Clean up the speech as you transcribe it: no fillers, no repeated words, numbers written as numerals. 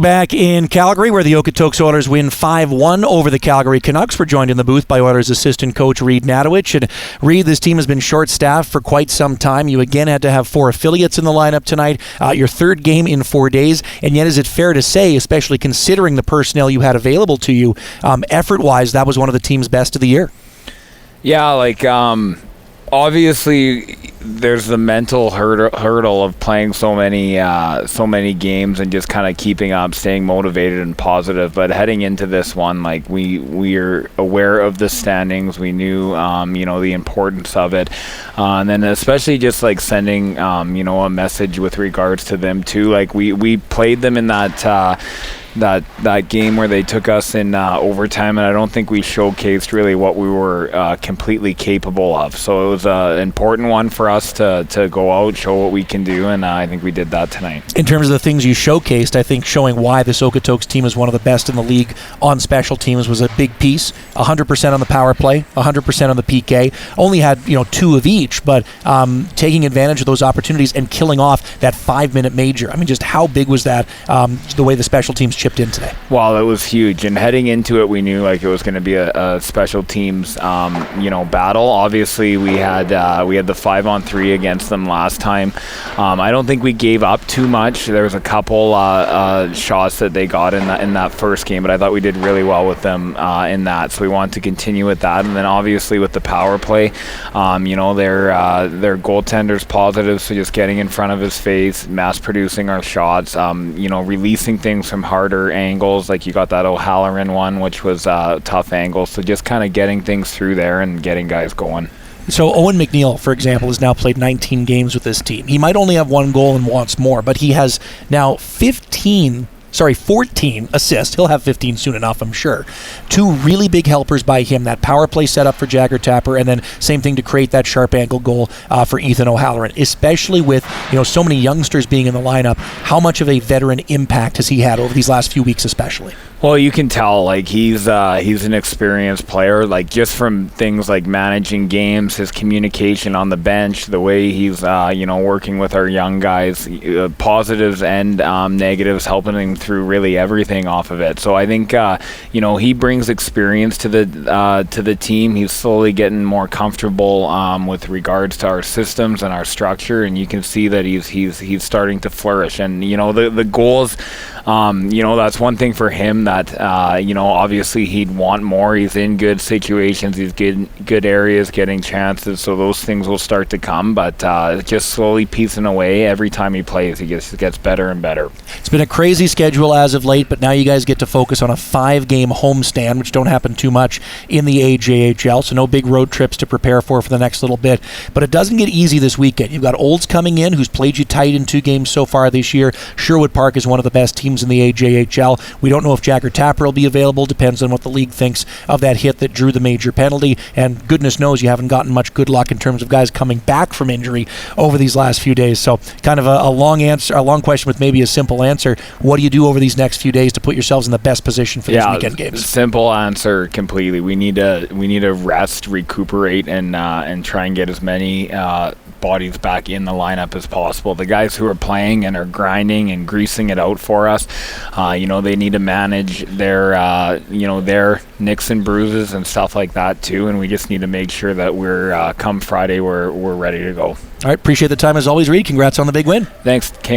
Back in Calgary, where the Okotoks Oilers win 5-1 over the Calgary Canucks. We're joined in the booth by Oilers assistant coach Reed Natowich. And Reed, this team has been short-staffed for quite some time. You again had to have 4 affiliates in the lineup tonight, your third game in 4 days. And yet, is it fair to say, especially considering the personnel you had available to you, effort-wise, that was one of the team's best of the year? Yeah, obviously there's the mental hurdle of playing so many games and just kind of keeping up, staying motivated and positive. But heading into this one, we are aware of the standings. We knew the importance of it, and then especially just sending a message with regards to them too. We played them in that game where they took us in overtime, and I don't think we showcased really what we were completely capable of. So it was an important one for us to go out, show what we can do, and I think we did that tonight. In terms of the things you showcased, I think showing why this Okotoks team is one of the best in the league on special teams was a big piece. 100% on the power play, 100% on the PK. Only had 2 of each, but taking advantage of those opportunities and killing off that 5-minute major. I mean, just how big was that, the way the special teams chipped in today? Well, it was huge, and heading into it, we knew it was going to be a special teams battle. Obviously, we had the 5-on-3 against them last time. I don't think we gave up too much. There was a couple shots that they got in that first game, but I thought we did really well with them in that. So we want to continue with that, and then obviously with the power play, their goaltender's positive, so just getting in front of his face, mass producing our shots, releasing things from harder angles, like you got that O'Halloran one, which was a tough angle. So just kind of getting things through there and getting guys going. So Owen McNeil, for example, has now played 19 games with this team. He might only have 1 goal and wants more, but he has now 14 assists. He'll have 15 soon enough, I'm sure. 2 really big helpers by him, that power play setup for Jagger Tapper, and then same thing to create that sharp angle goal for Ethan O'Halloran. Especially with so many youngsters being in the lineup, how much of a veteran impact has he had over these last few weeks especially? Well, you can tell he's an experienced player, just from things like managing games, his communication on the bench, the way he's working with our young guys, positives and negatives, helping him through really everything off of it. So I think he brings experience to the team. He's slowly getting more comfortable with regards to our systems and our structure, and you can see that he's starting to flourish. And the goals, that's one thing for him that obviously he'd want more. He's in good situations, he's good areas, getting chances, so those things will start to come. But just slowly piecing away every time he plays, he gets better and better. It's been a crazy schedule as of late, but now you guys get to focus on a 5-game homestand, which don't happen too much in the AJHL, so no big road trips to prepare for the next little bit. But it doesn't get easy this weekend. You've got Olds coming in, who's played you tight in 2 games so far this year. Sherwood Park is one of the best teams in the AJHL. We don't know if Jagger Tapper will be available. Depends on what the league thinks of that hit that drew the major penalty, and goodness knows you haven't gotten much good luck in terms of guys coming back from injury over these last few days. So kind of a long question with maybe a simple answer. What do you do over these next few days to put yourselves in the best position for these weekend games? Simple answer completely. We need to rest, recuperate, and try and get as many bodies back in the lineup as possible. The guys who are playing and are grinding and greasing it out for us, they need to manage their nicks and bruises and stuff like that too, and we just need to make sure that we're come Friday we're ready to go. All right, appreciate the time as always, Reed. Congrats on the big win. Thanks, King.